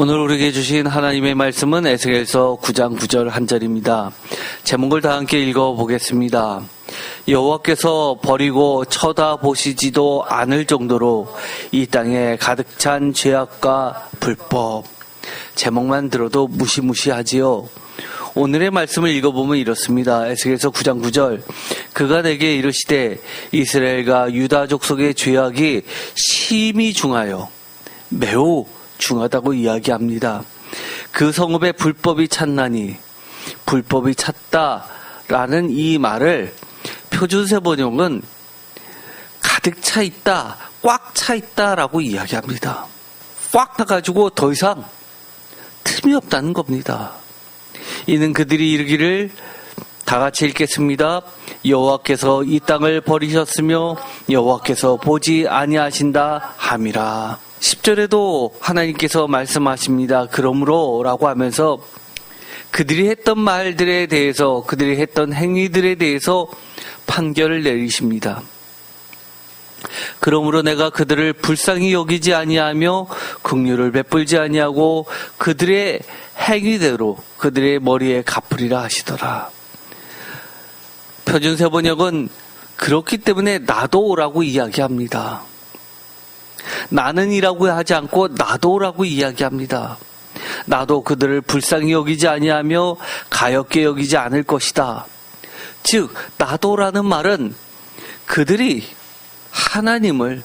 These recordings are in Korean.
오늘 우리에게 주신 하나님의 말씀은 에스겔서 9장 9절 한 절입니다. 제목을 다 함께 읽어보겠습니다. 여호와께서 버리고 쳐다보시지도 않을 정도로 이 땅에 가득 찬 죄악과 불법. 제목만 들어도 무시무시하지요. 오늘의 말씀을 읽어보면 이렇습니다. 에스겔서 9장 9절. 그가 내게 이르시되 이스라엘과 유다 족속의 죄악이 심히 중하여 매우 중하다고 이야기합니다. 그 성읍에 불법이 찼나니, 불법이 찼다라는 이 말을 표준세 번역은 가득 차 있다, 꽉 차 있다라고 이야기합니다. 꽉 차가지고 더 이상 틈이 없다는 겁니다. 이는 그들이 이르기를, 다 같이 읽겠습니다. 여호와께서 이 땅을 버리셨으며 여호와께서 보지 아니하신다 함이라. 10절에도 하나님께서 말씀하십니다. 그러므로 라고 하면서 그들이 했던 말들에 대해서, 그들이 했던 행위들에 대해서 판결을 내리십니다. 그러므로 내가 그들을 불쌍히 여기지 아니하며 긍휼을 베풀지 아니하고 그들의 행위대로 그들의 머리에 갚으리라 하시더라. 표준세 번역은 그렇기 때문에 나도라고 이야기합니다. 나는이라고 하지 않고 나도라고 이야기합니다. 나도 그들을 불쌍히 여기지 아니하며 가엾게 여기지 않을 것이다. 즉 나도라는 말은 그들이 하나님을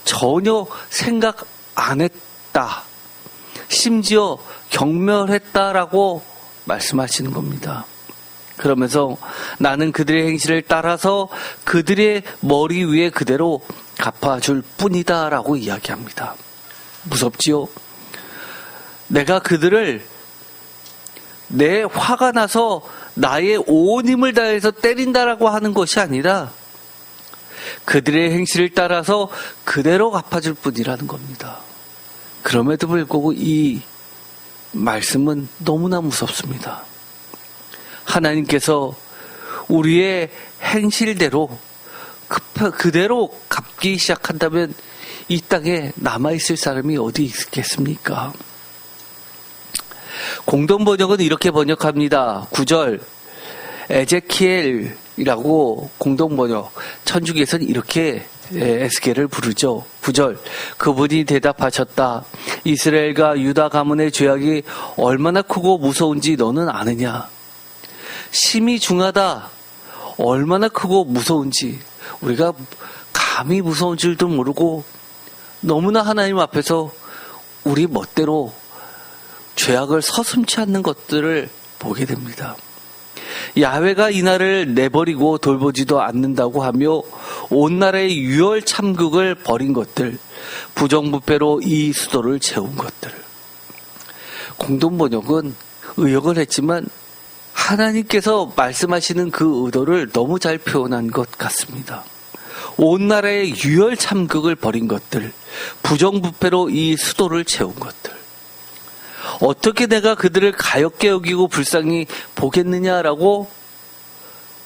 전혀 생각 안 했다, 심지어 경멸했다라고 말씀하시는 겁니다. 그러면서 나는 그들의 행실을 따라서 그들의 머리 위에 그대로 갚아줄 뿐이다 라고 이야기합니다. 무섭지요? 내가 그들을 내 화가 나서 나의 온 힘을 다해서 때린다라고 하는 것이 아니라 그들의 행실을 따라서 그대로 갚아줄 뿐이라는 겁니다. 그럼에도 불구하고 이 말씀은 너무나 무섭습니다. 하나님께서 우리의 행실대로 그대로 갚기 시작한다면 이 땅에 남아있을 사람이 어디 있겠습니까? 공동번역은 이렇게 번역합니다. 9절 에제키엘이라고 공동번역, 천주교에서는 이렇게 에스겔을 부르죠. 9절 그분이 대답하셨다. 이스라엘과 유다 가문의 죄악이 얼마나 크고 무서운지 너는 아느냐? 심히 중하다. 얼마나 크고 무서운지 우리가 감히 무서운 줄도 모르고 너무나 하나님 앞에서 우리 멋대로 죄악을 서슴지 않는 것들을 보게 됩니다. 야훼가 이 나라를 내버리고 돌보지도 않는다고 하며 온 나라의 유혈 참극을 벌인 것들, 부정부패로 이 수도를 채운 것들. 공동번역은 의역을 했지만 하나님께서 말씀하시는 그 의도를 너무 잘 표현한 것 같습니다. 온 나라의 유혈 참극을 벌인 것들, 부정부패로 이 수도를 채운 것들. 어떻게 내가 그들을 가엾게 여기고 불쌍히 보겠느냐라고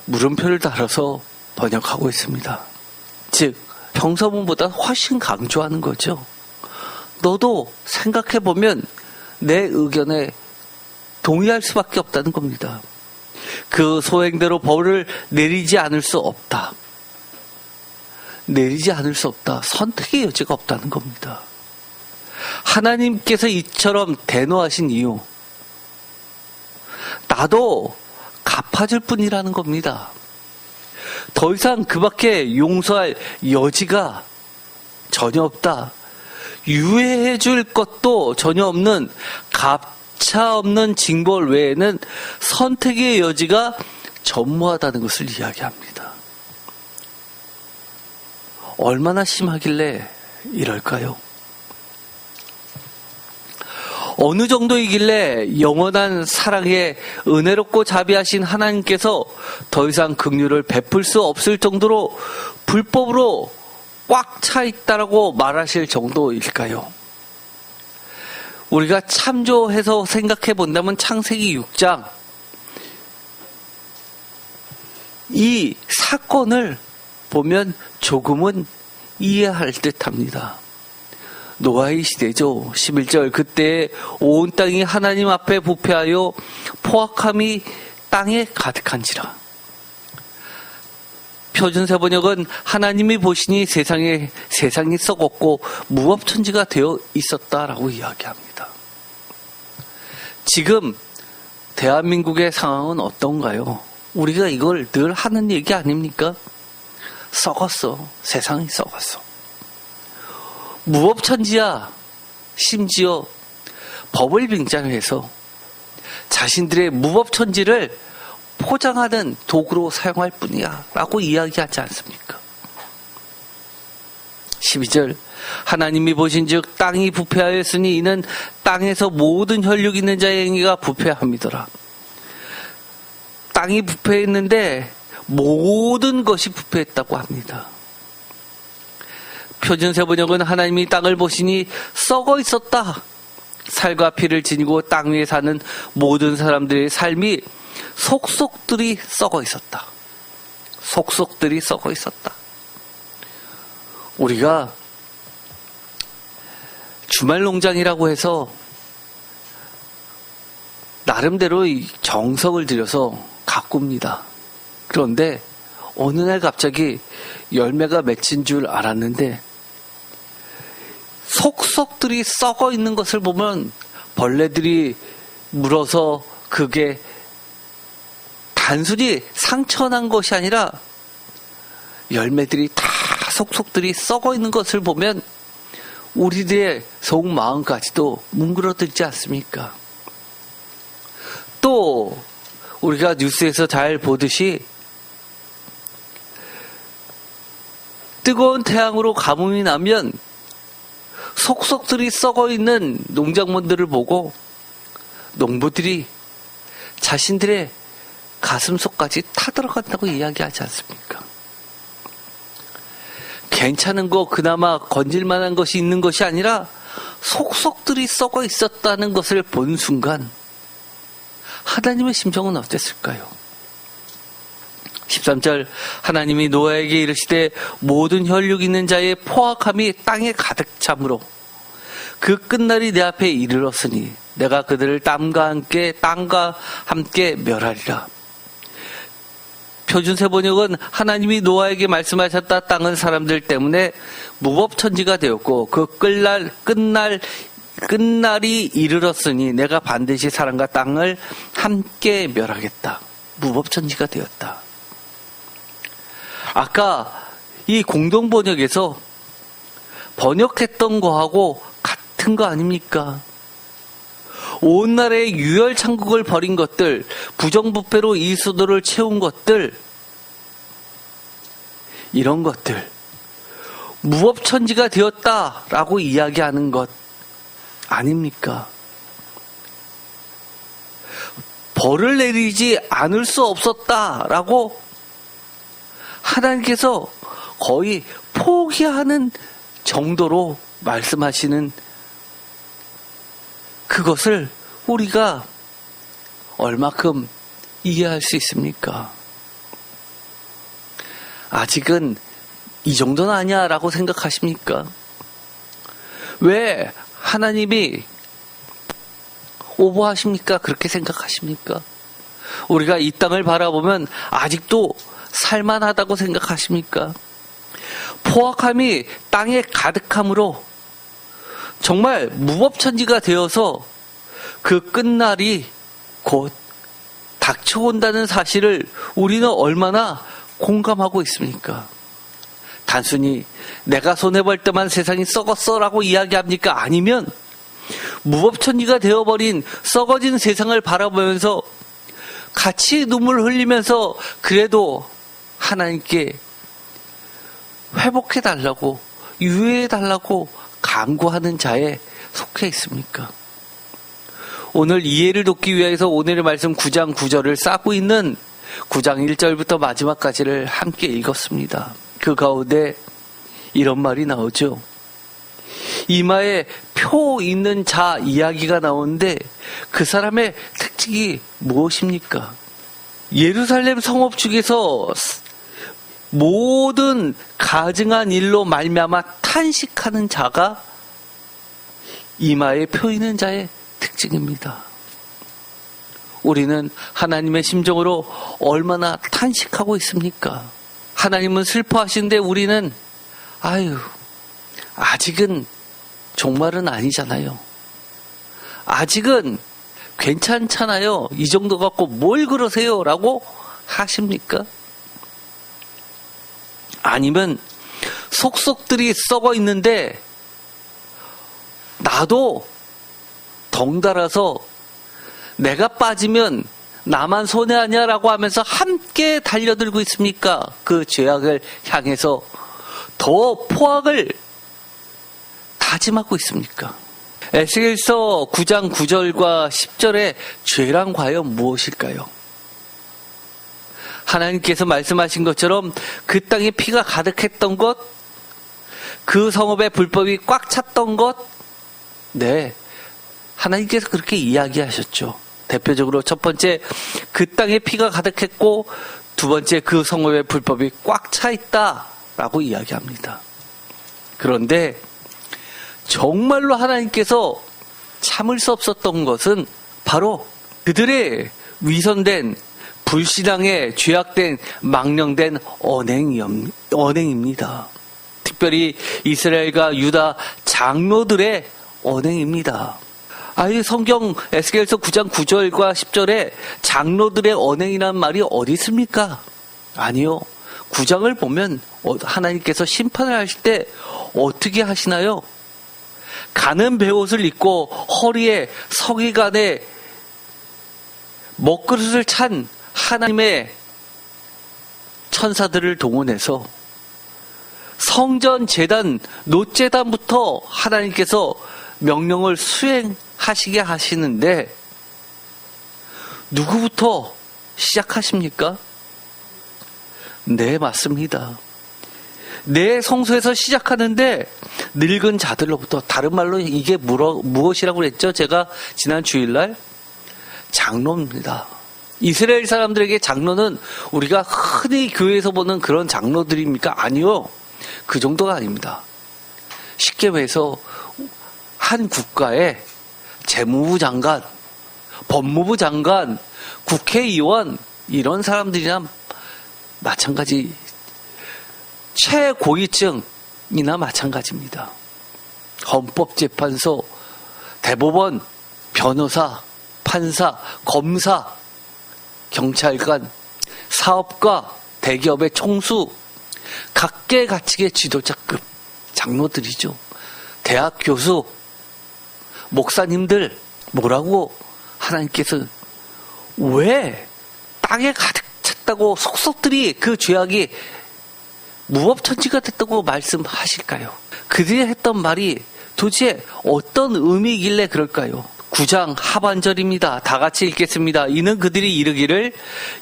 물음표를 달아서 번역하고 있습니다. 즉 평서문보다 훨씬 강조하는 거죠. 너도 생각해보면 내 의견에 동의할 수밖에 없다는 겁니다. 그 소행대로 벌을 내리지 않을 수 없다. 내리지 않을 수 없다. 선택의 여지가 없다는 겁니다. 하나님께서 이처럼 대노하신 이유, 나도 갚아줄 뿐이라는 겁니다. 더 이상 그밖에 용서할 여지가 전혀 없다. 유예해 줄 것도 전혀 없는 차 없는 징벌 외에는 선택의 여지가 전무하다는 것을 이야기합니다. 얼마나 심하길래 이럴까요? 어느 정도이길래 영원한 사랑에 은혜롭고 자비하신 하나님께서 더 이상 긍휼을 베풀 수 없을 정도로 불법으로 꽉 차 있다라고 말하실 정도일까요? 우리가 참조해서 생각해 본다면 창세기 6장 이 사건을 보면 조금은 이해할 듯합니다. 노아의 시대죠. 11절 그때 온 땅이 하나님 앞에 부패하여 포악함이 땅에 가득한지라. 표준세 번역은 하나님이 보시니 세상이 썩었고 무법천지가 되어 있었다라고 이야기합니다. 지금 대한민국의 상황은 어떤가요? 우리가 이걸 늘 하는 얘기 아닙니까? 썩었어. 세상이 썩었어. 무법천지야. 심지어 법을 빙자해서 자신들의 무법천지를 포장하는 도구로 사용할 뿐이야 라고 이야기하지 않습니까? 12절 하나님이 보신즉 땅이 부패하였으니 이는 땅에서 모든 혈육 있는 자의 행위가 부패함이더라. 땅이 부패했는데 모든 것이 부패했다고 합니다. 표준세 번역은 하나님이 땅을 보시니 썩어 있었다. 살과 피를 지니고 땅 위에 사는 모든 사람들의 삶이 속속들이 썩어 있었다. 속속들이 썩어 있었다. 우리가 주말 농장이라고 해서 나름대로 정성을 들여서 가꿉니다. 그런데 어느 날 갑자기 열매가 맺힌 줄 알았는데 속속들이 썩어 있는 것을 보면 벌레들이 물어서 그게 단순히 상처난 것이 아니라 열매들이 다 속속들이 썩어 있는 것을 보면 우리들의 속마음까지도 뭉그러들지 않습니까? 또 우리가 뉴스에서 잘 보듯이 뜨거운 태양으로 가뭄이 나면 속속들이 썩어 있는 농작물들을 보고 농부들이 자신들의 가슴속까지 타들어간다고 이야기하지 않습니까? 괜찮은 거 그나마 건질만한 것이 있는 것이 아니라 속속들이 썩어 있었다는 것을 본 순간 하나님의 심정은 어땠을까요? 13절 하나님이 노아에게 이르시되 모든 혈육 있는 자의 포악함이 땅에 가득 차므로 그 끝날이 내 앞에 이르렀으니 내가 그들을 땅과 함께 멸하리라. 표준세 번역은 하나님이 노아에게 말씀하셨다. 땅은 사람들 때문에 무법천지가 되었고 그 끝날이 이르렀으니 내가 반드시 사람과 땅을 함께 멸하겠다. 무법천지가 되었다. 아까 이 공동번역에서 번역했던 거하고 같은 거 아닙니까? 온 나라의 유혈창국을 벌인 것들, 부정부패로 이 수도를 채운 것들, 이런 것들 무법천지가 되었다라고 이야기하는 것 아닙니까? 벌을 내리지 않을 수 없었다라고 하나님께서 거의 포기하는 정도로 말씀하시는 그것을 우리가 얼마큼 이해할 수 있습니까? 아직은 이 정도는 아니야 라고 생각하십니까? 왜 하나님이 오버하십니까? 그렇게 생각하십니까? 우리가 이 땅을 바라보면 아직도 살만하다고 생각하십니까? 포악함이 땅에 가득함으로 정말 무법천지가 되어서 그 끝날이 곧 닥쳐온다는 사실을 우리는 얼마나 공감하고 있습니까? 단순히 내가 손해볼 때만 세상이 썩었어 라고 이야기합니까? 아니면 무법천지가 되어버린 썩어진 세상을 바라보면서 같이 눈물 흘리면서 그래도 하나님께 회복해달라고 유해해달라고 간구하는 자에 속해 있습니까? 오늘 이해를 돕기 위해서 오늘의 말씀 9장 9절을 쌓고 있는 9장 1절부터 마지막까지를 함께 읽었습니다. 그 가운데 이런 말이 나오죠. 이마에 표 있는 자 이야기가 나오는데 그 사람의 특징이 무엇입니까? 예루살렘 성읍 중에서 모든 가증한 일로 말미암아 탄식하는 자가 이마에 표이는 자의 특징입니다. 우리는 하나님의 심정으로 얼마나 탄식하고 있습니까? 하나님은 슬퍼하시는데 우리는 아직은 종말은 아니잖아요. 아직은 괜찮잖아요. 이 정도 갖고 뭘 그러세요? 라고 하십니까? 아니면 속속들이 썩어 있는데 나도 덩달아서 내가 빠지면 나만 손해하냐라고 하면서 함께 달려들고 있습니까? 그 죄악을 향해서 더 포악을 다짐하고 있습니까? 에스겔서 9장 9절과 10절의 죄란 과연 무엇일까요? 하나님께서 말씀하신 것처럼 그 땅에 피가 가득했던 것, 그 성읍에 불법이 꽉 찼던 것, 네, 하나님께서 그렇게 이야기하셨죠. 대표적으로 첫 번째, 그 땅에 피가 가득했고, 두 번째, 그 성읍에 불법이 꽉 차 있다라고 이야기합니다. 그런데 정말로 하나님께서 참을 수 없었던 것은 바로 그들의 위선된 불신앙에 죄악된 망령된 언행입니다. 특별히 이스라엘과 유다 장로들의 언행입니다. 성경 에스겔서 9장 9절과 10절에 장로들의 언행이라는 말이 어디 있습니까? 아니요. 9장을 보면 하나님께서 심판을 하실 때 어떻게 하시나요? 가는 베옷을 입고 허리에 서기관에 먹그릇을 찬 하나님의 천사들을 동원해서 성전 제단, 놋제단부터 하나님께서 명령을 수행하시게 하시는데 누구부터 시작하십니까? 네, 맞습니다. 내 성소에서 시작하는데 늙은 자들로부터, 다른 말로 이게 무엇이라고 그랬죠? 제가 지난 주일날 장로입니다. 이스라엘 사람들에게 장로는 우리가 흔히 교회에서 보는 그런 장로들입니까? 아니요. 그 정도가 아닙니다. 쉽게 말해서 한 국가의 재무부 장관, 법무부 장관, 국회의원 이런 사람들이나 마찬가지, 최고위층이나 마찬가지입니다. 헌법재판소, 대법원, 변호사, 판사, 검사, 경찰관, 사업가, 대기업의 총수, 각계각층의 지도자급 장로들이죠. 대학 교수, 목사님들, 뭐라고 하나님께서 왜 땅에 가득 찼다고 속속들이 그 죄악이 무법천지가 됐다고 말씀하실까요? 그들이 했던 말이 도대체 어떤 의미이길래 그럴까요? 9장 하반절입니다. 다 같이 읽겠습니다. 이는 그들이 이르기를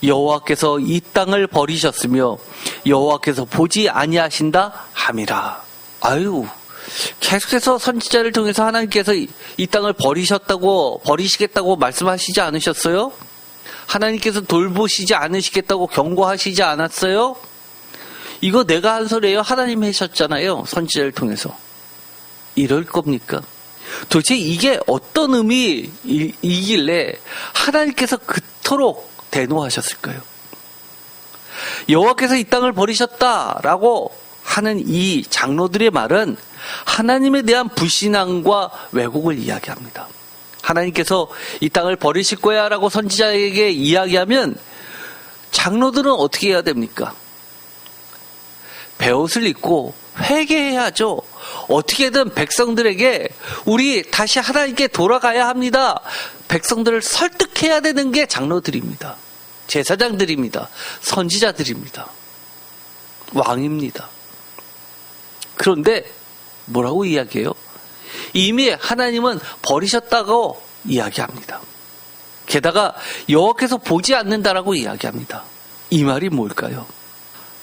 여호와께서 이 땅을 버리셨으며 여호와께서 보지 아니하신다 함이라. 계속해서 선지자를 통해서 하나님께서 이 땅을 버리시겠다고 말씀하시지 않으셨어요? 하나님께서 돌보시지 않으시겠다고 경고하시지 않았어요? 이거 내가 한 소리예요? 하나님 하셨잖아요. 선지자를 통해서. 이럴 겁니까? 도대체 이게 어떤 의미이길래 하나님께서 그토록 대노하셨을까요? 여호와께서 이 땅을 버리셨다라고 하는 이 장로들의 말은 하나님에 대한 불신앙과 왜곡을 이야기합니다. 하나님께서 이 땅을 버리실 거야 라고 선지자에게 이야기하면 장로들은 어떻게 해야 됩니까? 베옷을 입고 회개해야죠. 어떻게든 백성들에게 우리 다시 하나님께 돌아가야 합니다. 백성들을 설득해야 되는 게 장로들입니다. 제사장들입니다. 선지자들입니다. 왕입니다. 그런데 뭐라고 이야기해요? 이미 하나님은 버리셨다고 이야기합니다. 게다가 여호와께서 보지 않는다라고 이야기합니다. 이 말이 뭘까요?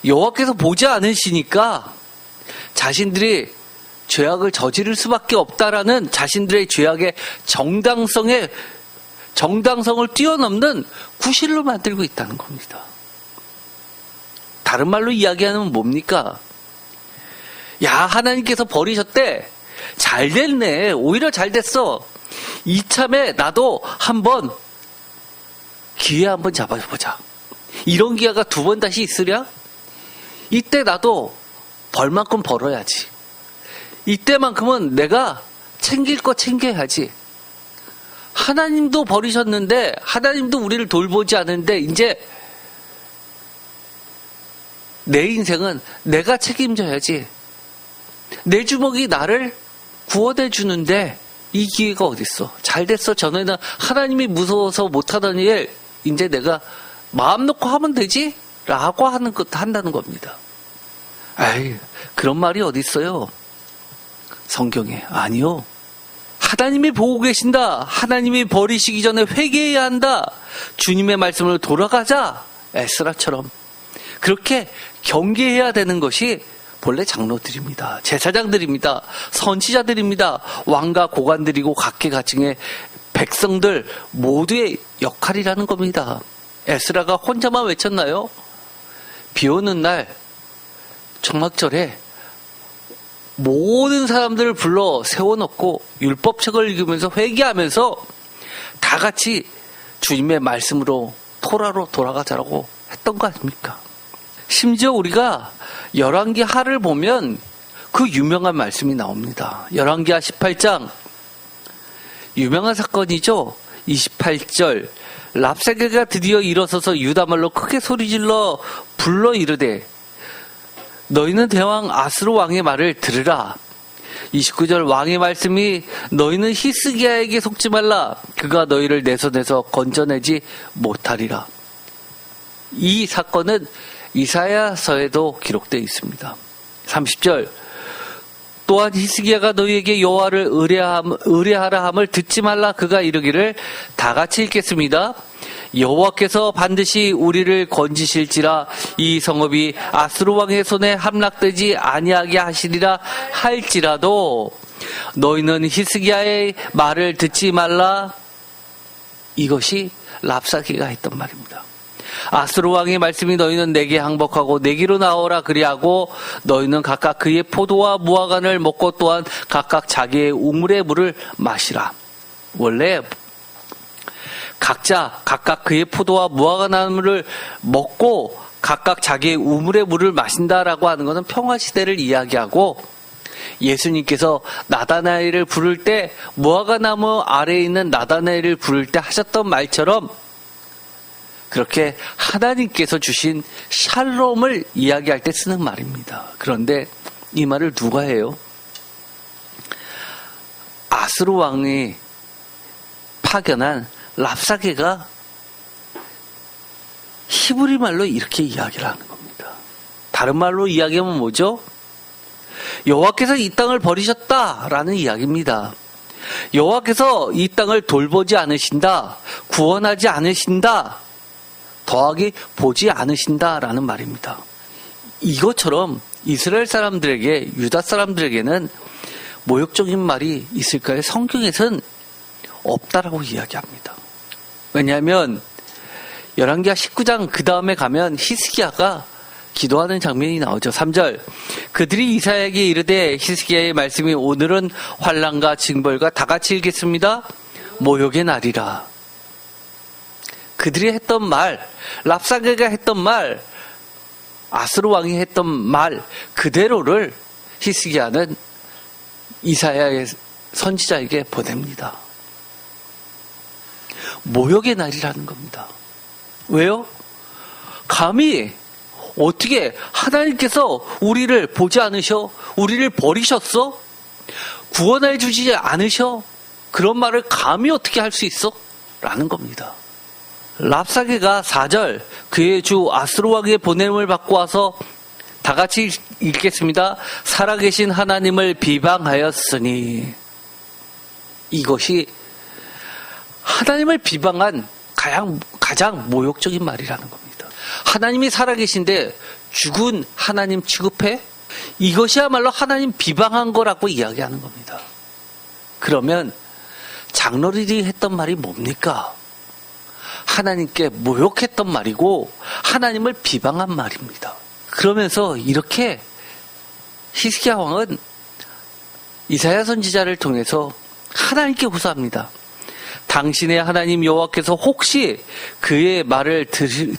여호와께서 보지 않으시니까 자신들이 죄악을 저지를 수밖에 없다라는 자신들의 죄악의 정당성을 뛰어넘는 구실로 만들고 있다는 겁니다. 다른 말로 이야기하면 뭡니까? 하나님께서 버리셨대. 잘 됐네. 오히려 잘 됐어. 이참에 나도 한번 기회 한번 잡아보자. 이런 기회가 2번 다시 있으랴? 이때 나도 벌만큼 벌어야지. 이때만큼은 내가 챙길 거 챙겨야지. 하나님도 버리셨는데, 하나님도 우리를 돌보지 않는데, 이제 내 인생은 내가 책임져야지. 내 주먹이 나를 구원해 주는데 이 기회가 어딨어. 잘 됐어. 전에는 하나님이 무서워서 못하던 일 이제 내가 마음 놓고 하면 되지? 라고 한다는 겁니다. 아이, 그런 말이 어딨어요. 성경에. 아니요. 하나님이 보고 계신다. 하나님이 버리시기 전에 회개해야 한다. 주님의 말씀으로 돌아가자. 에스라처럼. 그렇게 경계해야 되는 것이 본래 장로들입니다. 제사장들입니다. 선지자들입니다. 왕과 고관들이고 각계각층의 백성들 모두의 역할이라는 겁니다. 에스라가 혼자만 외쳤나요? 비 오는 날 청막절에 모든 사람들을 불러 세워놓고 율법책을 읽으면서 회개하면서 다 같이 주님의 말씀으로 토라로 돌아가자라고 했던 거 아닙니까? 심지어 우리가 열왕기하를 보면 그 유명한 말씀이 나옵니다. 열왕기하 18장 유명한 사건이죠. 28절 랍사게가 드디어 일어서서 유다말로 크게 소리질러 불러 이르되 너희는 대왕 아스로 왕의 말을 들으라. 29절 왕의 말씀이 너희는 히스기야에게 속지 말라. 그가 너희를 내 손에서 건져내지 못하리라. 이 사건은 이사야서에도 기록되어 있습니다. 30절 또한 히스기야가 너희에게 여호와를 의뢰하라 함을 듣지 말라. 그가 이르기를 다 같이 읽겠습니다. 여호와께서 반드시 우리를 건지실지라 이 성읍이 아스로 왕의 손에 함락되지 아니하게 하시리라 할지라도 너희는 히스기야의 말을 듣지 말라. 이것이 랍사게가 했던 말입니다. 아스로 왕의 말씀이 너희는 내게 항복하고 내게로 나오라 그리하고 너희는 각각 그의 포도와 무화과를 먹고 또한 각각 자기의 우물의 물을 마시라. 원래 각각 그의 포도와 무화과 나무를 먹고 각각 자기의 우물의 물을 마신다라고 하는 것은 평화시대를 이야기하고 예수님께서 나다나엘을 부를 때 무화과 나무 아래에 있는 나다나엘을 부를 때 하셨던 말처럼 그렇게 하나님께서 주신 샬롬을 이야기할 때 쓰는 말입니다. 그런데 이 말을 누가 해요? 아스로 왕이 파견한 랍사게가 히브리 말로 이렇게 이야기를 하는 겁니다. 다른 말로 이야기하면 뭐죠? 여호와께서 이 땅을 버리셨다라는 이야기입니다. 여호와께서 이 땅을 돌보지 않으신다, 구원하지 않으신다, 더하기 보지 않으신다라는 말입니다. 이것처럼 이스라엘 사람들에게, 유다 사람들에게는 모욕적인 말이 있을까요? 성경에서는 없다라고 이야기합니다. 왜냐하면 열왕기하 19장 그 다음에 가면 히스기야가 기도하는 장면이 나오죠. 3절 그들이 이사야에게 이르되 히스기야의 말씀이 오늘은 환난과 징벌과 다 같이 읽겠습니다. 모욕의 날이라. 그들이 했던 말, 랍사게가 했던 말, 아스로 왕이 했던 말 그대로를 히스기야는 이사야의 선지자에게 보냅니다. 모욕의 날이라는 겁니다. 왜요? 감히 어떻게 하나님께서 우리를 보지 않으셔? 우리를 버리셨어? 구원해 주지 않으셔? 그런 말을 감히 어떻게 할 수 있어? 라는 겁니다. 랍사게가 4절 그의 주 아스로 왕의 보냄을 받고 와서 다 같이 읽겠습니다. 살아계신 하나님을 비방하였으니. 이것이 하나님을 비방한 가장 모욕적인 말이라는 겁니다. 하나님이 살아계신데 죽은 하나님 취급해? 이것이야말로 하나님 비방한 거라고 이야기하는 겁니다. 그러면 장로들이 했던 말이 뭡니까? 하나님께 모욕했던 말이고 하나님을 비방한 말입니다. 그러면서 이렇게 히스기야 왕은 이사야 선지자를 통해서 하나님께 호소합니다. 당신의 하나님 여호와께서 혹시 그의 말을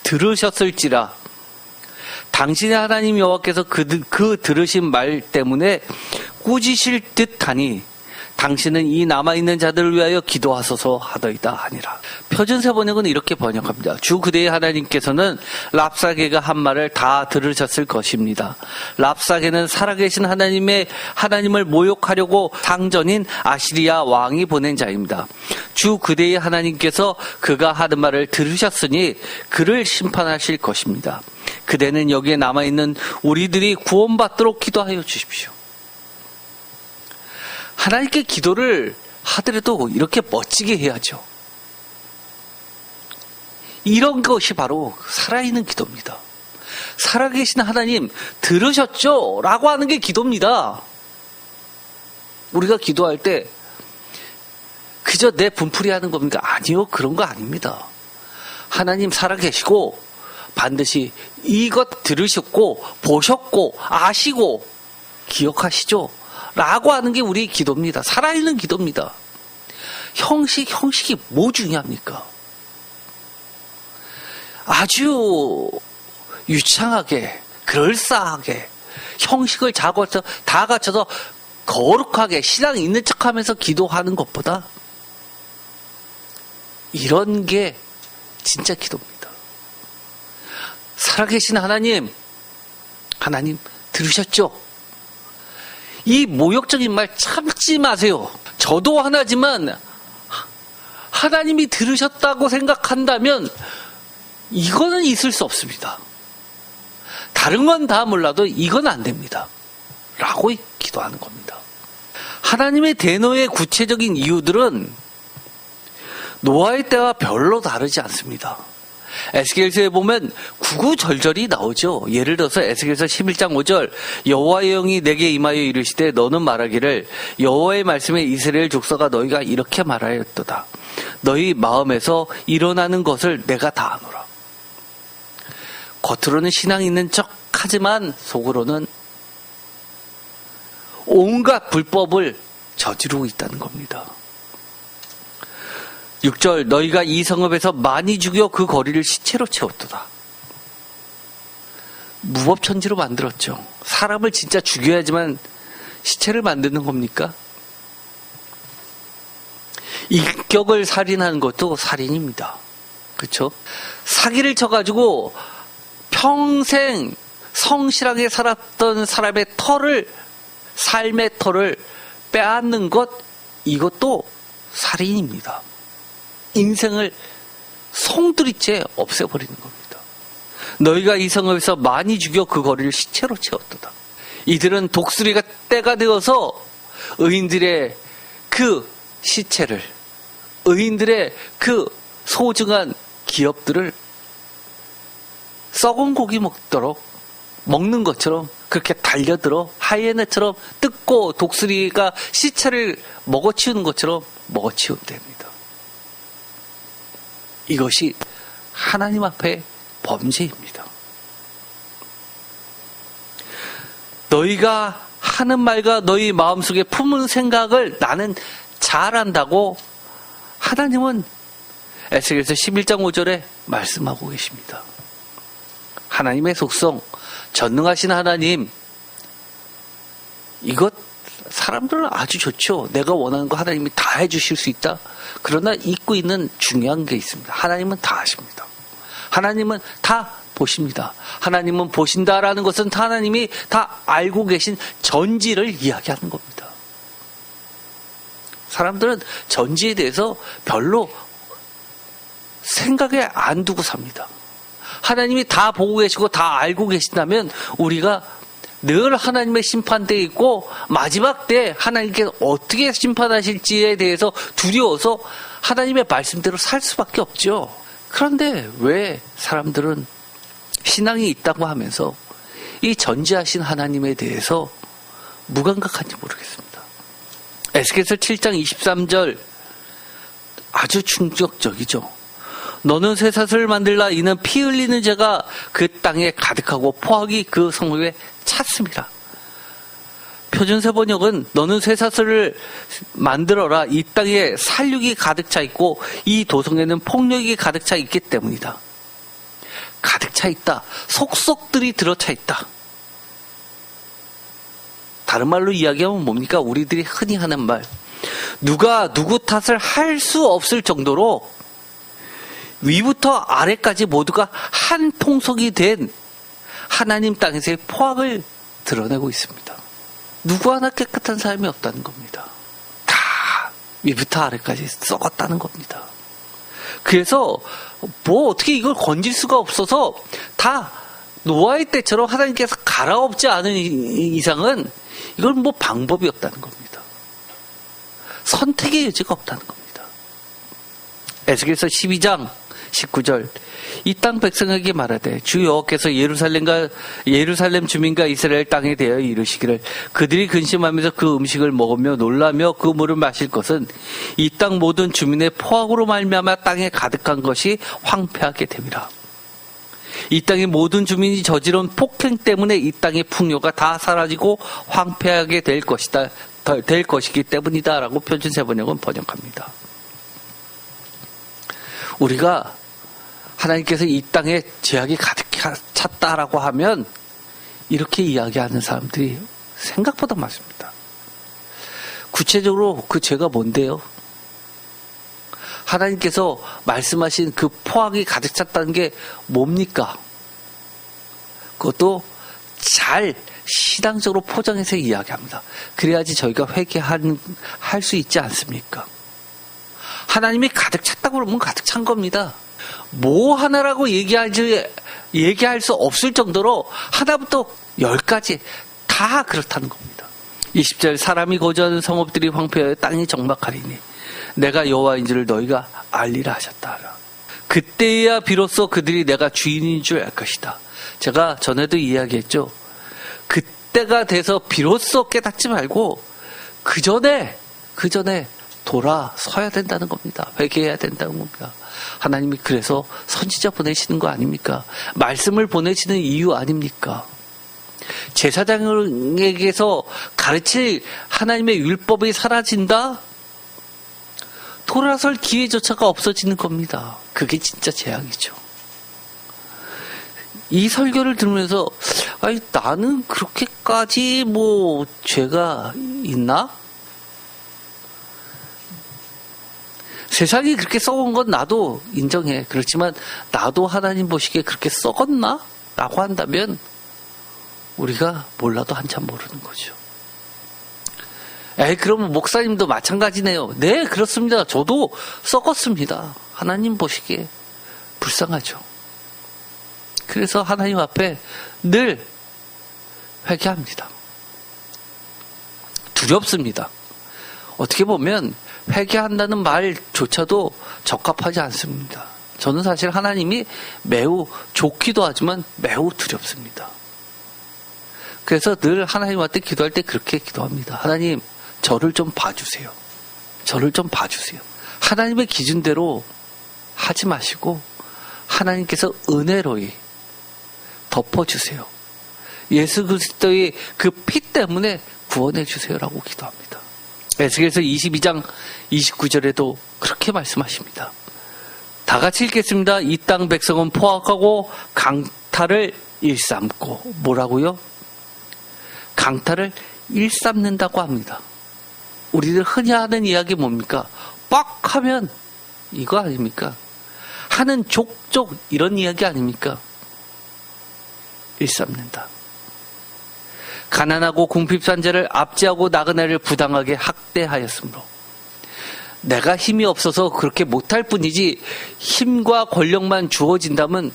들으셨을지라. 당신의 하나님 여호와께서 그 들으신 말 때문에 꾸짖으실 듯하니 당신은 이 남아있는 자들을 위하여 기도하소서 하더이다 하니라. 표준세 번역은 이렇게 번역합니다. 주 그대의 하나님께서는 랍사게가 한 말을 다 들으셨을 것입니다. 랍사게는 살아계신 하나님을 모욕하려고 상전인 아시리아 왕이 보낸 자입니다. 주 그대의 하나님께서 그가 하는 말을 들으셨으니 그를 심판하실 것입니다. 그대는 여기에 남아있는 우리들이 구원받도록 기도하여 주십시오. 하나님께 기도를 하더라도 이렇게 멋지게 해야죠. 이런 것이 바로 살아있는 기도입니다. 살아계신 하나님 들으셨죠? 라고 하는 게 기도입니다. 우리가 기도할 때 그저 내 분풀이 하는 겁니까? 아니요, 그런 거 아닙니다. 하나님 살아계시고 반드시 이것 들으셨고 보셨고 아시고 기억하시죠? 라고 하는 게 우리 기도입니다. 살아있는 기도입니다. 형식이 뭐 중요합니까? 아주 유창하게, 그럴싸하게, 형식을 다 갖춰서 거룩하게 신앙 있는 척하면서 기도하는 것보다 이런 게 진짜 기도입니다. 살아계신 하나님 들으셨죠? 이 모욕적인 말 참지 마세요. 저도 하나지만 하나님이 들으셨다고 생각한다면 이거는 있을 수 없습니다. 다른 건 다 몰라도 이건 안 됩니다. 라고 기도하는 겁니다. 하나님의 대노의 구체적인 이유들은 노아의 때와 별로 다르지 않습니다. 에스겔서에 보면 구구절절이 나오죠. 예를 들어서 에스겔서 11장 5절 여호와의 영이 내게 임하여 이르시되 너는 말하기를 여호와의 말씀에 이스라엘 족속아 너희가 이렇게 말하였도다. 너희 마음에서 일어나는 것을 내가 다 아노라. 겉으로는 신앙 있는 척 하지만 속으로는 온갖 불법을 저지르고 있다는 겁니다. 6절 너희가 이 성읍에서 많이 죽여 그 거리를 시체로 채웠도다. 무법천지로 만들었죠. 사람을 진짜 죽여야지만 시체를 만드는 겁니까? 인격을 살인하는 것도 살인입니다. 그렇죠? 사기를 쳐가지고 평생 성실하게 살았던 사람의 삶의 털을 빼앗는 것, 이것도 살인입니다. 인생을 송두리째 없애버리는 겁니다. 너희가 이 성읍에서 많이 죽여 그 거리를 시체로 채웠도다. 이들은 독수리가 때가 되어서 의인들의 그 시체를, 의인들의 그 소중한 기업들을 썩은 고기 먹는 것처럼 그렇게 달려들어 하이에나처럼 뜯고 독수리가 시체를 먹어치우는 것처럼 먹어치운답니다. 이것이 하나님 앞에 범죄입니다. 너희가 하는 말과 너희 마음속에 품은 생각을 나는 잘 안다고 하나님은 에스겔서 11장 5절에 말씀하고 계십니다. 하나님의 속성, 전능하신 하나님, 이것 사람들은 아주 좋죠. 내가 원하는 거 하나님이 다 해주실 수 있다. 그러나 잊고 있는 중요한 게 있습니다. 하나님은 다 아십니다. 하나님은 다 보십니다. 하나님은 보신다라는 것은 하나님이 다 알고 계신 전지를 이야기하는 겁니다. 사람들은 전지에 대해서 별로 생각에 안 두고 삽니다. 하나님이 다 보고 계시고 다 알고 계신다면 우리가 늘 하나님의 심판대에 있고 마지막 때 하나님께서 어떻게 심판하실지에 대해서 두려워서 하나님의 말씀대로 살 수밖에 없죠. 그런데 왜 사람들은 신앙이 있다고 하면서 이 전지하신 하나님에 대해서 무감각한지 모르겠습니다. 에스겔서 7장 23절 아주 충격적이죠. 너는 쇠사슬을 만들라. 이는 피 흘리는 자가 그 땅에 가득하고 포악이 그 성읍에 찼습니다. 표준세 번역은 너는 쇠사슬을 만들어라. 이 땅에 살육이 가득 차 있고 이 도성에는 폭력이 가득 차 있기 때문이다. 가득 차 있다. 속속들이 들어차 있다. 다른 말로 이야기하면 뭡니까? 우리들이 흔히 하는 말. 누가 누구 탓을 할 수 없을 정도로 위부터 아래까지 모두가 한 통속이 된 하나님 땅에서의 포악을 드러내고 있습니다. 누구 하나 깨끗한 사람이 없다는 겁니다. 다 위부터 아래까지 썩었다는 겁니다. 그래서 뭐 어떻게 이걸 건질 수가 없어서 다 노아의 때처럼 하나님께서 갈아엎지 않은 이상은 이건 뭐 방법이 없다는 겁니다. 선택의 여지가 없다는 겁니다. 에스겔서 12장 19절 이 땅 백성에게 말하되 주 여호와께서 예루살렘 주민과 이스라엘 땅에 대하여 이르시기를 그들이 근심하면서 그 음식을 먹으며 놀라며 그 물을 마실 것은 이 땅 모든 주민의 포악으로 말미암아 땅에 가득한 것이 황폐하게 됨이라. 이 땅의 모든 주민이 저지른 폭행 때문에 이 땅의 풍요가 다 사라지고 황폐하게 될 것이기 때문이다 라고 표준세 번역은 번역합니다. 우리가 하나님께서 이 땅에 죄악이 가득 찼다라고 하면 이렇게 이야기하는 사람들이 생각보다 많습니다. 구체적으로 그 죄가 뭔데요? 하나님께서 말씀하신 그 포악이 가득 찼다는 게 뭡니까? 그것도 잘 신앙적으로 포장해서 이야기합니다. 그래야지 저희가 회개할 수 있지 않습니까? 하나님이 가득 찼다고 그러면 가득 찬 겁니다. 뭐 하나라고 얘기할 수 없을 정도로 하나부터 10까지 다 그렇다는 겁니다. 20절 사람이 거주하는 성읍들이 황폐하여 땅이 적막하리니 내가 여호와인 줄을 너희가 알리라 하셨다. 그때야 비로소 그들이 내가 주인인 줄 알 것이다. 제가 전에도 이야기했죠. 그때가 돼서 비로소 깨닫지 말고 그 전에 돌아서야 된다는 겁니다. 회개해야 된다는 겁니다. 하나님이 그래서 선지자 보내시는 거 아닙니까? 말씀을 보내시는 이유 아닙니까? 제사장에게서 가르칠 하나님의 율법이 사라진다? 돌아설 기회조차가 없어지는 겁니다. 그게 진짜 재앙이죠. 이 설교를 들으면서 아니 나는 그렇게까지 뭐 죄가 있나? 세상이 그렇게 썩은 건 나도 인정해. 그렇지만 나도 하나님 보시기에 그렇게 썩었나? 라고 한다면 우리가 몰라도 한참 모르는 거죠. 그러면 목사님도 마찬가지네요. 네, 그렇습니다. 저도 썩었습니다. 하나님 보시기에 불쌍하죠. 그래서 하나님 앞에 늘 회개합니다. 두렵습니다. 어떻게 보면 회개한다는 말조차도 적합하지 않습니다. 저는 사실 하나님이 매우 좋기도 하지만 매우 두렵습니다. 그래서 늘 하나님한테 기도할 때 그렇게 기도합니다. 하나님, 저를 좀 봐주세요. 저를 좀 봐주세요. 하나님의 기준대로 하지 마시고 하나님께서 은혜로이 덮어주세요. 예수 그리스도의 그 피 때문에 구원해 주세요라고 기도합니다. 에스겔서 22장 29절에도 그렇게 말씀하십니다. 다 같이 읽겠습니다. 이 땅 백성은 포악하고 강탈을 일삼고 뭐라고요? 강탈을 일삼는다고 합니다. 우리들 흔히 하는 이야기 뭡니까? 빡 하면 이거 아닙니까? 하는 족족 이런 이야기 아닙니까? 일삼는다. 가난하고 궁핍산자를 압제하고 나그네를 부당하게 학대하였으므로 내가 힘이 없어서 그렇게 못할 뿐이지 힘과 권력만 주어진다면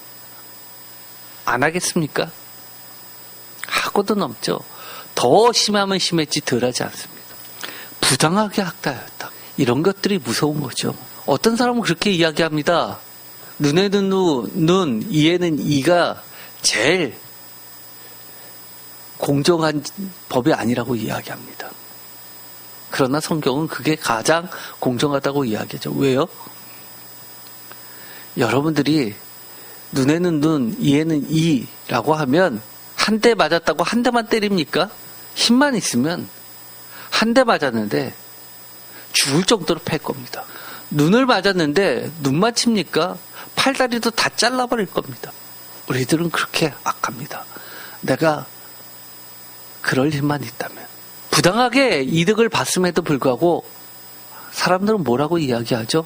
안 하겠습니까? 하고도 넘죠. 더 심하면 심했지 덜하지 않습니다. 부당하게 학대하였다. 이런 것들이 무서운 거죠. 어떤 사람은 그렇게 이야기합니다. 눈에는 눈, 이에는 이가 제일 공정한 법이 아니라고 이야기합니다. 그러나 성경은 그게 가장 공정하다고 이야기하죠. 왜요? 여러분들이 눈에는 눈, 이에는 이라고 하면 한 대 맞았다고 한 대만 때립니까? 힘만 있으면 한 대 맞았는데 죽을 정도로 팰 겁니다. 눈을 맞았는데 눈 맞춥니까? 팔다리도 다 잘라버릴 겁니다. 우리들은 그렇게 악합니다. 내가 그럴 힘만 있다면. 부당하게 이득을 봤음에도 불구하고 사람들은 뭐라고 이야기하죠?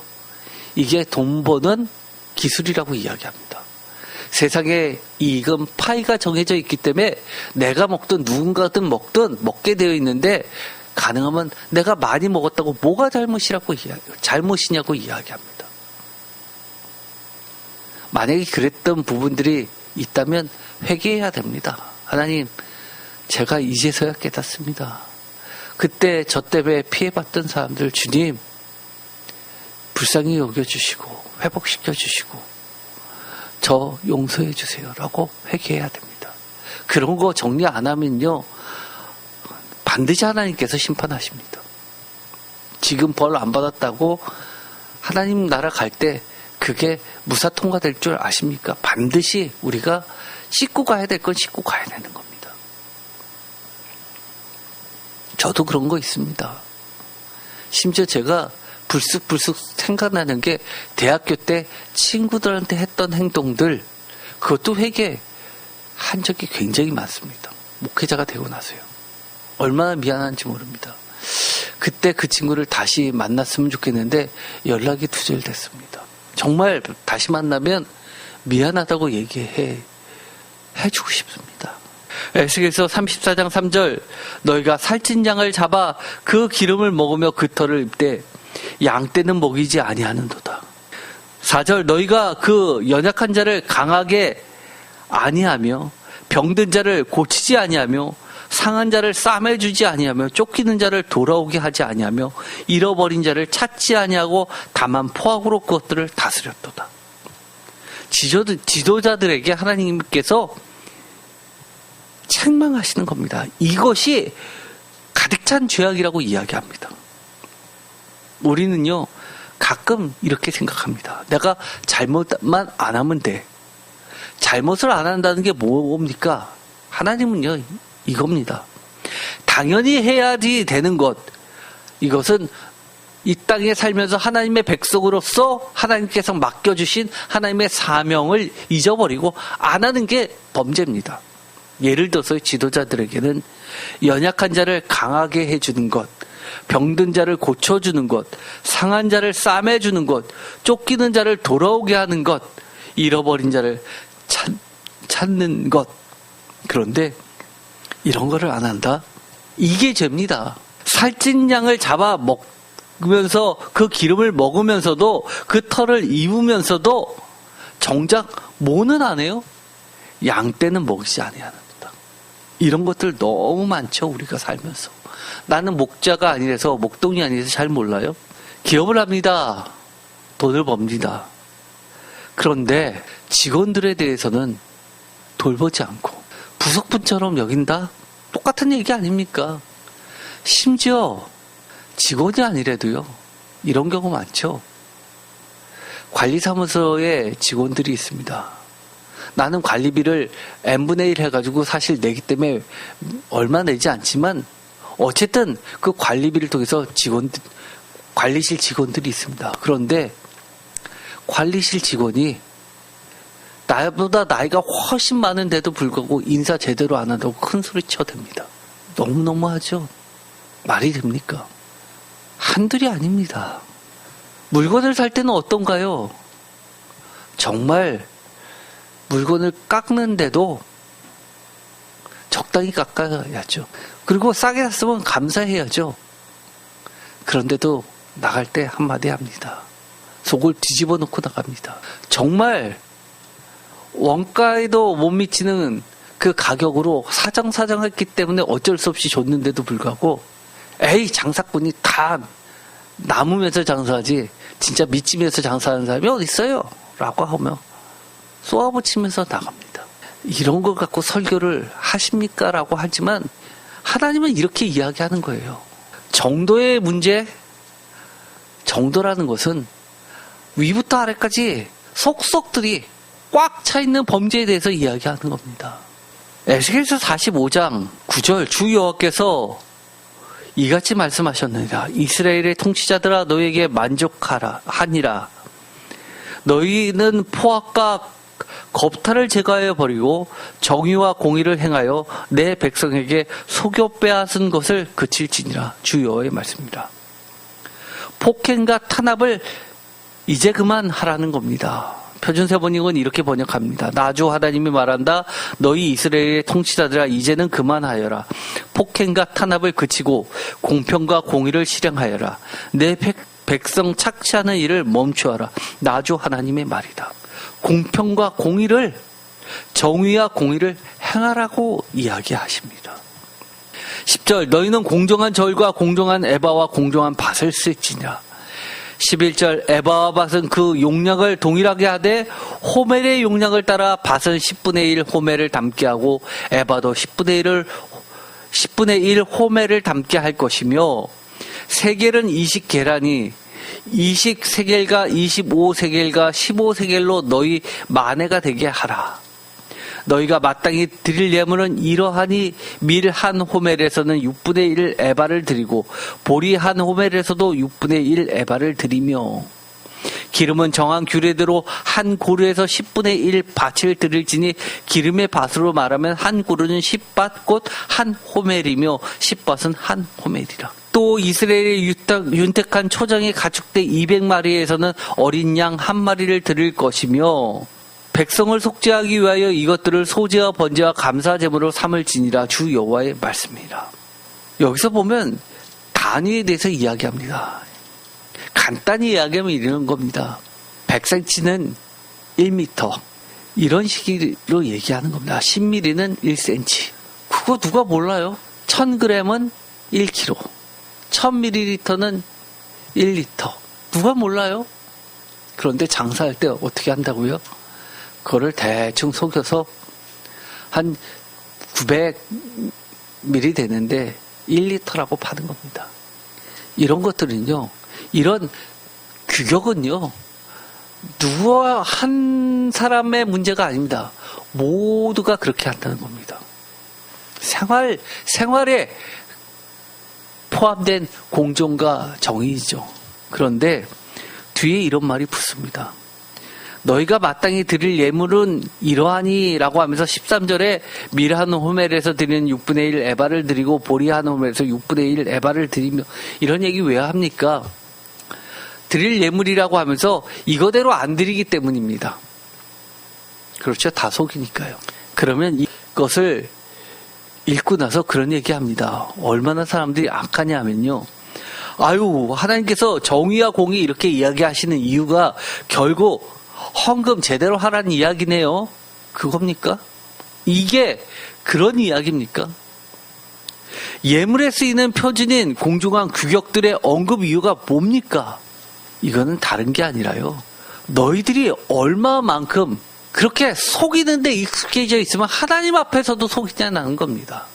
이게 돈 버는 기술이라고 이야기합니다. 세상에 이익은 파이가 정해져 있기 때문에 내가 먹든 누군가든 먹든 먹게 되어 있는데 가능하면 내가 많이 먹었다고 뭐가 잘못이냐고 이야기합니다. 만약에 그랬던 부분들이 있다면 회개해야 됩니다. 하나님, 제가 이제서야 깨닫습니다. 그때 저 때문에 피해봤던 사람들 주님 불쌍히 여겨주시고 회복시켜주시고 저 용서해주세요 라고 회개해야 됩니다. 그런 거 정리 안 하면요 반드시 하나님께서 심판하십니다. 지금 벌 안 받았다고 하나님 나라 갈 때 그게 무사통과될 줄 아십니까? 반드시 우리가 씻고 가야 될 건 씻고 가야 되는 겁니다. 저도 그런 거 있습니다. 심지어 제가 불쑥불쑥 생각나는 게 대학교 때 친구들한테 했던 행동들 그것도 회개한 적이 굉장히 많습니다. 목회자가 되고 나서요. 얼마나 미안한지 모릅니다. 그때 그 친구를 다시 만났으면 좋겠는데 연락이 두절됐습니다. 정말 다시 만나면 미안하다고 해주고 싶습니다. 에스겔서 34장 3절 너희가 살찐 양을 잡아 그 기름을 먹으며 그 털을 입되 양 떼는 먹이지 아니하는도다. 4절 너희가 그 연약한 자를 강하게 아니하며 병든 자를 고치지 아니하며 상한 자를 싸매주지 아니하며 쫓기는 자를 돌아오게 하지 아니하며 잃어버린 자를 찾지 아니하고 다만 포악으로 그것들을 다스렸도다. 지도자들에게 하나님께서 책망하시는 겁니다. 이것이 가득 찬 죄악이라고 이야기합니다. 우리는요 가끔 이렇게 생각합니다. 내가 잘못만 안 하면 돼. 잘못을 안 한다는 게 뭡니까? 하나님은요 이겁니다. 당연히 해야지 되는 것. 이것은 이 땅에 살면서 하나님의 백성으로서 하나님께서 맡겨주신 하나님의 사명을 잊어버리고 안 하는 게 범죄입니다. 예를 들어서 지도자들에게는 연약한 자를 강하게 해주는 것, 병든 자를 고쳐주는 것, 상한 자를 싸매주는 것, 쫓기는 자를 돌아오게 하는 것, 잃어버린 자를 찾는 것. 그런데 이런 거를 안 한다? 이게 죄입니다. 살찐 양을 잡아 먹으면서 그 기름을 먹으면서도 그 털을 입으면서도 정작 뭐는 안 해요? 양 떼는 먹이지 아니하는다. 이런 것들 너무 많죠. 우리가 살면서. 나는 목자가 아니라서 목동이 아니라서 잘 몰라요. 기업을 합니다. 돈을 법니다. 그런데 직원들에 대해서는 돌보지 않고 부속분처럼 여긴다? 똑같은 얘기 아닙니까? 심지어 직원이 아니래도요. 이런 경우 많죠. 관리사무소에 직원들이 있습니다. 나는 관리비를 n분의 1 해가지고 사실 내기 때문에 얼마 내지 않지만 어쨌든 그 관리비를 통해서 관리실 직원들이 있습니다. 그런데 관리실 직원이 나보다 나이가 훨씬 많은데도 불구하고 인사 제대로 안 한다고 큰 소리 쳐댑니다. 너무너무하죠. 말이 됩니까? 한둘이 아닙니다. 물건을 살 때는 어떤가요? 정말 물건을 깎는데도 적당히 깎아야죠. 그리고 싸게 샀으면 감사해야죠. 그런데도 나갈 때 한마디 합니다. 속을 뒤집어 놓고 나갑니다. 정말 원가에도 못 미치는 그 가격으로 사정했기 때문에 어쩔 수 없이 줬는데도 불구하고 에이 장사꾼이 다 남으면서 장사하지 진짜 미치면서 장사하는 사람이 어디 있어요? 라고 하며 쏘아붙이면서 나갑니다. 이런 걸 갖고 설교를 하십니까? 라고 하지만 하나님은 이렇게 이야기하는 거예요. 정도의 문제, 정도라는 것은 위부터 아래까지 속속들이 꽉 차 있는 범죄에 대해서 이야기하는 겁니다. 에스겔서 45장 9절 주 여호와께서 이같이 말씀하셨느니라. 이스라엘의 통치자들아 너희에게 만족하라 하니라. 너희는 포악과 겁탈을 제거하여 버리고 정의와 공의를 행하여 내 백성에게 속여 빼앗은 것을 그칠지니라. 주 여호와의 말씀입니다. 폭행과 탄압을 이제 그만하라는 겁니다. 표준세번역은 이렇게 번역합니다. 나 주 하나님이 말한다. 너희 이스라엘의 통치자들아 이제는 그만하여라. 폭행과 탄압을 그치고 공평과 공의를 실행하여라. 내 백성 착취하는 일을 멈추어라. 나 주 하나님의 말이다. 공평과 공의를, 정의와 공의를 행하라고 이야기하십니다. 10절 너희는 공정한 절과 공정한 에바와 공정한 밭을 쓸지니라. 11절 에바와 밭은 그 용량을 동일하게 하되 호멜의 용량을 따라 밭은 10분의 1 호멜을 담게 하고 에바도 10분의 1 호멜을 담게 할 것이며 세겔은 20계란이 20세겔과 25세겔과 15세겔로 너희 만회가 되게 하라. 너희가 마땅히 드릴 예물은 이러하니 밀 한 호멜에서는 6분의 1 에바를 드리고 보리 한 호멜에서도 6분의 1 에바를 드리며 기름은 정한 규례대로 한 고루에서 10분의 1 밭을 드릴지니 기름의 밭으로 말하면 한 고루는 10밭 곧 한 호멜이며 10밭은 한 호멜이라. 또 이스라엘의 윤택한 초장이 가축대 200마리에서는 어린 양 한 마리를 드릴 것이며 백성을 속죄하기 위하여 이것들을 소제와 번제와 감사 제물로 삼을지니라. 주 여호와의 말씀이라. 여기서 보면 단위에 대해서 이야기합니다. 간단히 이야기하면 이러는 겁니다. 100cm는 1m 이런 식으로 얘기하는 겁니다. 10mm는 1cm. 그거 누가 몰라요? 1000g은 1kg, 1000ml는 1리터. 누가 몰라요? 그런데 장사할 때 어떻게 한다고요? 그거를 대충 속여서 한 900ml 되는데 1리터라고 파는 겁니다. 이런 것들은요, 이런 규격은요, 누구와 한 사람의 문제가 아닙니다. 모두가 그렇게 한다는 겁니다. 생활에 포함된 공정과 정의죠. 그런데 뒤에 이런 말이 붙습니다. 너희가 마땅히 드릴 예물은 이러하니 라고 하면서 13절에 밀 한 호멜에서 드리는 6분의 1 에바를 드리고 보리 한 호멜에서 6분의 1 에바를 드리며 이런 얘기 왜 합니까? 드릴 예물이라고 하면서 이거대로 안 드리기 때문입니다. 그렇죠. 다 속이니까요. 그러면 이것을 읽고 나서 그런 얘기합니다. 얼마나 사람들이 악하냐 하면요. 아유, 하나님께서 정의와 공의 이렇게 이야기하시는 이유가 결국 헌금 제대로 하라는 이야기네요. 그겁니까? 이게 그런 이야기입니까? 예물에 쓰이는 표준인 공중한 규격들의 언급 이유가 뭡니까? 이거는 다른 게 아니라요. 너희들이 얼마만큼 그렇게 속이는 데 익숙해져 있으면 하나님 앞에서도 속이냐는 겁니다.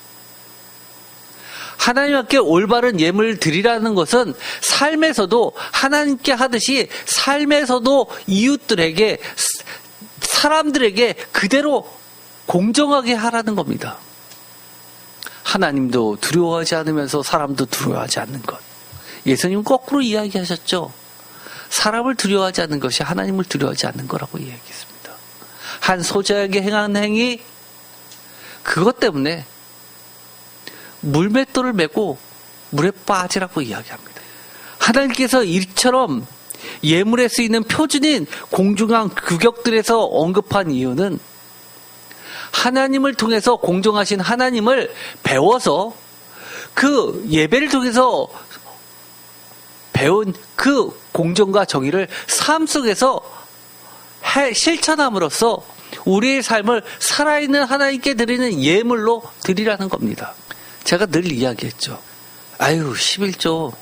하나님께 올바른 예물을 드리라는 것은 삶에서도 하나님께 하듯이 삶에서도 이웃들에게 사람들에게 그대로 공정하게 하라는 겁니다. 하나님도 두려워하지 않으면서 사람도 두려워하지 않는 것. 예수님은 거꾸로 이야기하셨죠. 사람을 두려워하지 않는 것이 하나님을 두려워하지 않는 거라고 이야기했습니다. 한 소자에게 행한 행위 그것 때문에 물맷돌을 메고 물에 빠지라고 이야기합니다. 하나님께서 이처럼 예물에 쓰이는 표준인 공중한 규격들에서 언급한 이유는 하나님을 통해서 공정하신 하나님을 배워서 그 예배를 통해서 배운 그 공정과 정의를 삶 속에서 실천함으로써 우리의 삶을 살아있는 하나님께 드리는 예물로 드리라는 겁니다. 제가 늘 이야기했죠. 아유, 11조.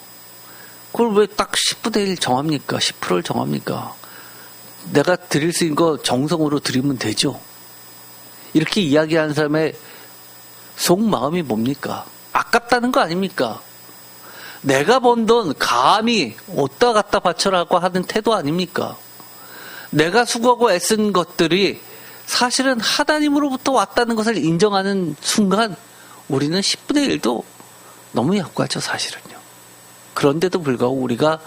그걸 왜 딱 10분의 1 정합니까? 10%를 정합니까? 내가 드릴 수 있는 거 정성으로 드리면 되죠. 이렇게 이야기하는 사람의 속마음이 뭡니까? 아깝다는 거 아닙니까? 내가 번 돈 감히 어디다 갖다 바쳐라고 하는 태도 아닙니까? 내가 수고하고 애쓴 것들이 사실은 하나님으로부터 왔다는 것을 인정하는 순간 우리는 10분의 1도 너무 약하죠, 사실은요. 그런데도 불구하고 우리가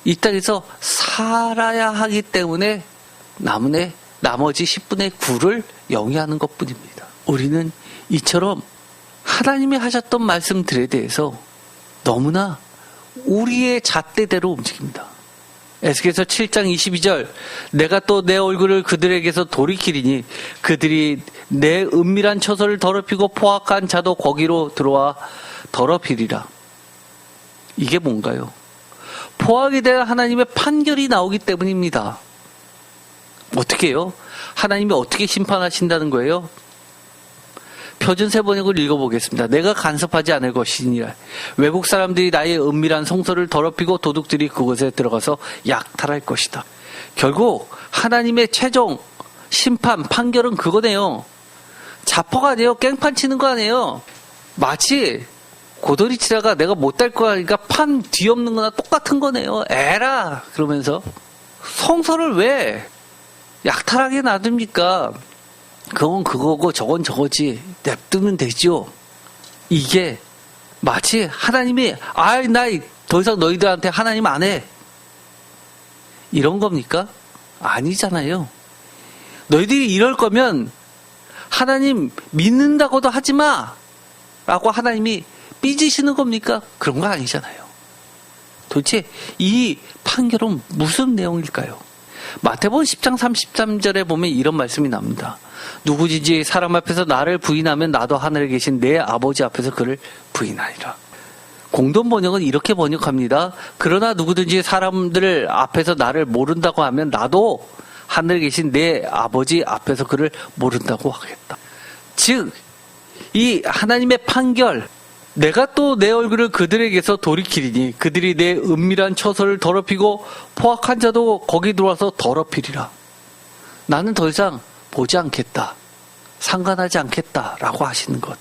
이 땅에서 살아야 하기 때문에 나머지 10분의 9를 영위하는 것뿐입니다. 우리는 이처럼 하나님이 하셨던 말씀들에 대해서 너무나 우리의 잣대대로 움직입니다. 에스겔서 7장 22절 내가 또 내 얼굴을 그들에게서 돌이키리니 그들이 내 은밀한 처소를 더럽히고 포악한 자도 거기로 들어와 더럽히리라. 이게 뭔가요? 포악에 대한 하나님의 판결이 나오기 때문입니다. 어떻게 해요? 하나님이 어떻게 심판하신다는 거예요? 표준 세번역을 읽어보겠습니다. 내가 간섭하지 않을 것이니라. 외국 사람들이 나의 은밀한 성소를 더럽히고 도둑들이 그곳에 들어가서 약탈할 것이다. 결국 하나님의 최종 심판, 판결은 그거네요. 자퍼가 아니에요. 깽판 치는 거 아니에요. 마치 고돌이 치다가 내가 못할 거야 하니까 판 뒤엎는 거나 똑같은 거네요. 에라! 그러면서 성소를 왜 약탈하게 놔둡니까? 그건 그거고 저건 저거지. 냅두면 되죠. 이게 마치 하나님이 나 더 이상 너희들한테 하나님 안 해. 이런 겁니까? 아니잖아요. 너희들이 이럴 거면 하나님 믿는다고도 하지 마. 라고 하나님이 삐지시는 겁니까? 그런 거 아니잖아요. 도대체 이 판결은 무슨 내용일까요? 마태복음 10장 33절에 보면 이런 말씀이 납니다. 누구든지 사람 앞에서 나를 부인하면 나도 하늘에 계신 내 아버지 앞에서 그를 부인하리라. 공동 번역은 이렇게 번역합니다. 그러나 누구든지 사람들 앞에서 나를 모른다고 하면 나도 하늘에 계신 내 아버지 앞에서 그를 모른다고 하겠다. 즉, 이 하나님의 판결, 내가 또 내 얼굴을 그들에게서 돌이키리니 그들이 내 은밀한 처소를 더럽히고 포악한 자도 거기 들어와서 더럽히리라. 나는 더 이상 보지 않겠다. 상관하지 않겠다라고 하시는 것.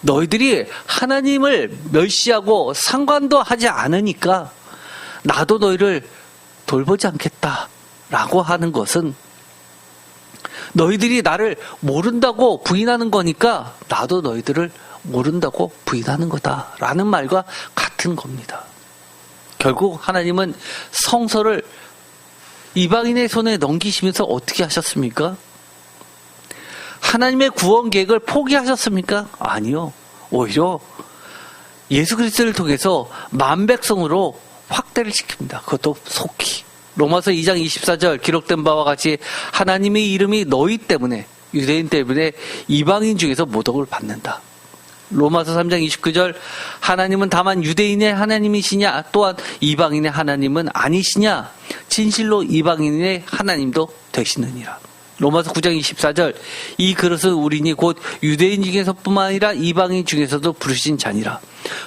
너희들이 하나님을 멸시하고 상관도 하지 않으니까 나도 너희를 돌보지 않겠다라고 하는 것은 너희들이 나를 모른다고 부인하는 거니까 나도 너희들을 모른다고 부인하는 거다라는 말과 같은 겁니다. 결국 하나님은 성서를 이방인의 손에 넘기시면서 어떻게 하셨습니까? 하나님의 구원 계획을 포기하셨습니까? 아니요. 오히려 예수 그리스도를 통해서 만백성으로 확대를 시킵니다. 그것도 속히. 로마서 2장 24절 기록된 바와 같이 하나님의 이름이 너희 때문에, 유대인 때문에 이방인 중에서 모독을 받는다. 로마서 3장 29절 하나님은 다만 유대인의 하나님이시냐 또한 이방인의 하나님은 아니시냐 진실로 이방인의 하나님도 되시느니라. 로마서 9장 24절 이 그릇은 우리니 곧 유대인 중에서뿐만 아니라 이방인 중에서도 부르신 자니라.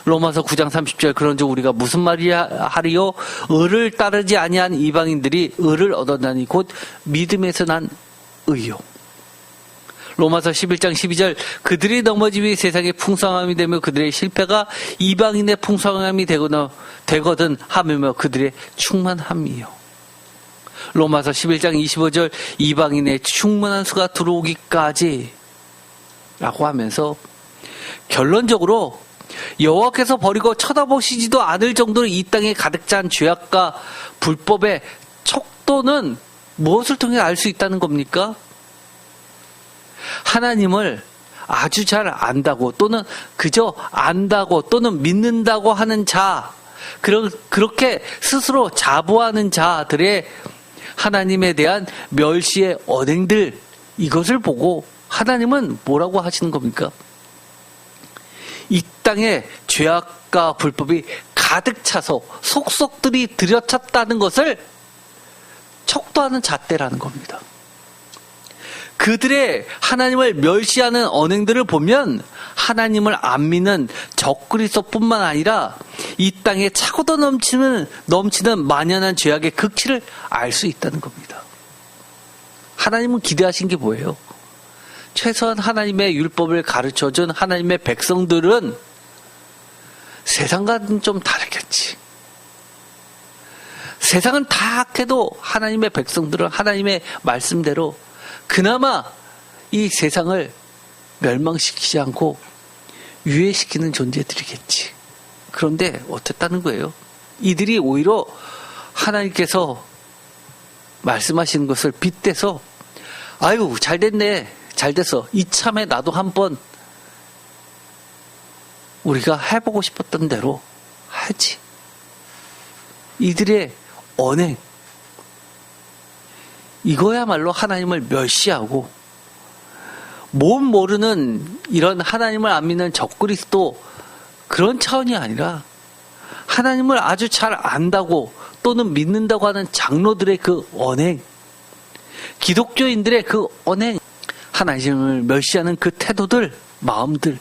로마서 9장 30절 그런즉 우리가 무슨 말이야 하리요 의를 따르지 아니한 이방인들이 의를 얻었나니 곧 믿음에서 난 의요. 로마서 11장 12절 그들이 넘어짐이 세상의 풍성함이 되며 그들의 실패가 이방인의 풍성함이 되거든 하며 그들의 충만함이요. 로마서 11장 25절 이방인의 충만한 수가 들어오기까지 라고 하면서 결론적으로 여호와께서 버리고 쳐다보시지도 않을 정도로 이 땅에 가득 찬 죄악과 불법의 척도는 무엇을 통해 알 수 있다는 겁니까? 하나님을 아주 잘 안다고 또는 그저 안다고 또는 믿는다고 하는 자, 그렇게 스스로 자부하는 자들의 하나님에 대한 멸시의 언행들, 이것을 보고 하나님은 뭐라고 하시는 겁니까? 이 땅에 죄악과 불법이 가득 차서 속속들이 들여찼다는 것을 척도하는 잣대라는 겁니다. 그들의 하나님을 멸시하는 언행들을 보면 하나님을 안 믿는 적그리스도뿐만 아니라 이 땅에 차고도 넘치는 만연한 죄악의 극치를 알 수 있다는 겁니다. 하나님은 기대하신 게 뭐예요? 최소한 하나님의 율법을 가르쳐준 하나님의 백성들은 세상과는 좀 다르겠지. 세상은 다 악해도 하나님의 백성들은 하나님의 말씀대로 그나마 이 세상을 멸망시키지 않고 유해시키는 존재들이겠지. 그런데 어땠다는 거예요? 이들이 오히려 하나님께서 말씀하시는 것을 빗대서 아유 잘 됐네, 잘 됐어, 이참에 나도 한번 우리가 해보고 싶었던 대로 하지. 이들의 언행, 이거야말로 하나님을 멸시하고 몸 모르는 이런 하나님을 안 믿는 적그리스도 그런 차원이 아니라 하나님을 아주 잘 안다고 또는 믿는다고 하는 장로들의 그 언행, 기독교인들의 그 언행, 하나님을 멸시하는 그 태도들, 마음들,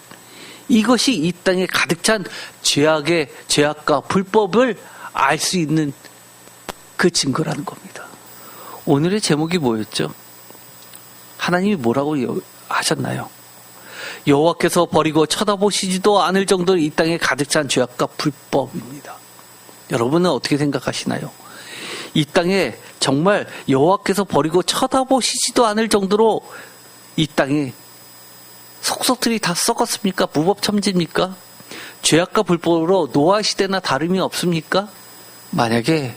이것이 이 땅에 가득 찬 죄악과 불법을 알 수 있는 그 증거라는 겁니다. 오늘의 제목이 뭐였죠? 하나님이 뭐라고 하셨나요? 여호와께서 버리고 쳐다보시지도 않을 정도로 이 땅에 가득 찬 죄악과 불법입니다. 여러분은 어떻게 생각하시나요? 이 땅에 정말 여호와께서 버리고 쳐다보시지도 않을 정도로 이 땅에 속속들이 다 썩었습니까? 무법천지입니까? 죄악과 불법으로 노아 시대나 다름이 없습니까? 만약에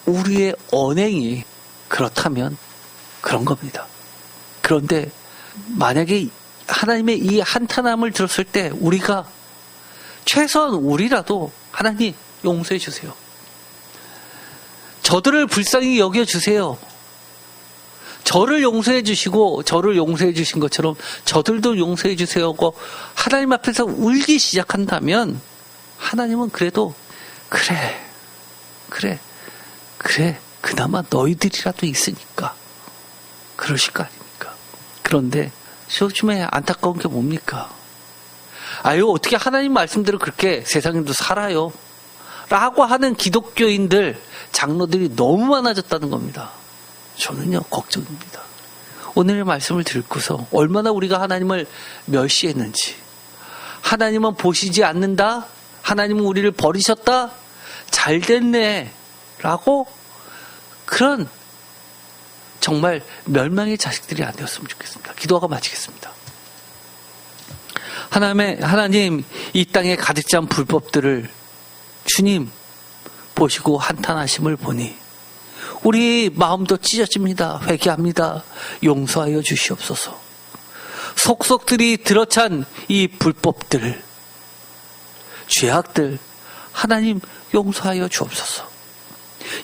우리의 언행이 그렇다면 그런 겁니다. 그런데 만약에 하나님의 이 한탄함을 들었을 때 우리가 최소한 우리라도 하나님 용서해 주세요. 저들을 불쌍히 여겨주세요. 저를 용서해 주시고 저를 용서해 주신 것처럼 저들도 용서해 주세요 하고 하나님 앞에서 울기 시작한다면 하나님은 그래도 그래 그나마 너희들이라도 있으니까 그러실 거 아닙니까? 그런데 요즘에 안타까운 게 뭡니까? 아유 어떻게 하나님 말씀대로 그렇게 세상에도 살아요? 라고 하는 기독교인들, 장로들이 너무 많아졌다는 겁니다. 저는요 걱정입니다. 오늘의 말씀을 듣고서 얼마나 우리가 하나님을 멸시했는지, 하나님은 보시지 않는다, 하나님은 우리를 버리셨다, 잘 됐네 라고 그런 정말 멸망의 자식들이 안 되었으면 좋겠습니다. 기도하고 마치겠습니다. 하나님 이 땅에 가득 찬 불법들을 주님 보시고 한탄하심을 보니 우리 마음도 찢어집니다. 회개합니다. 용서하여 주시옵소서. 속속들이 들어찬 이 불법들, 죄악들 하나님 용서하여 주옵소서.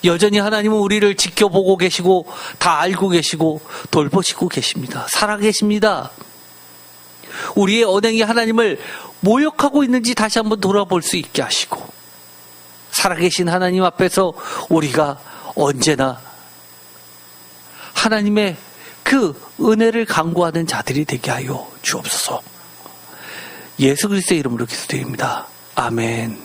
여전히 하나님은 우리를 지켜보고 계시고 다 알고 계시고 돌보시고 계십니다. 살아계십니다. 우리의 언행이 하나님을 모욕하고 있는지 다시 한번 돌아볼 수 있게 하시고 살아계신 하나님 앞에서 우리가 언제나 하나님의 그 은혜를 간구하는 자들이 되게 하여 주옵소서. 예수 그리스도의 이름으로 기도드립니다. 아멘.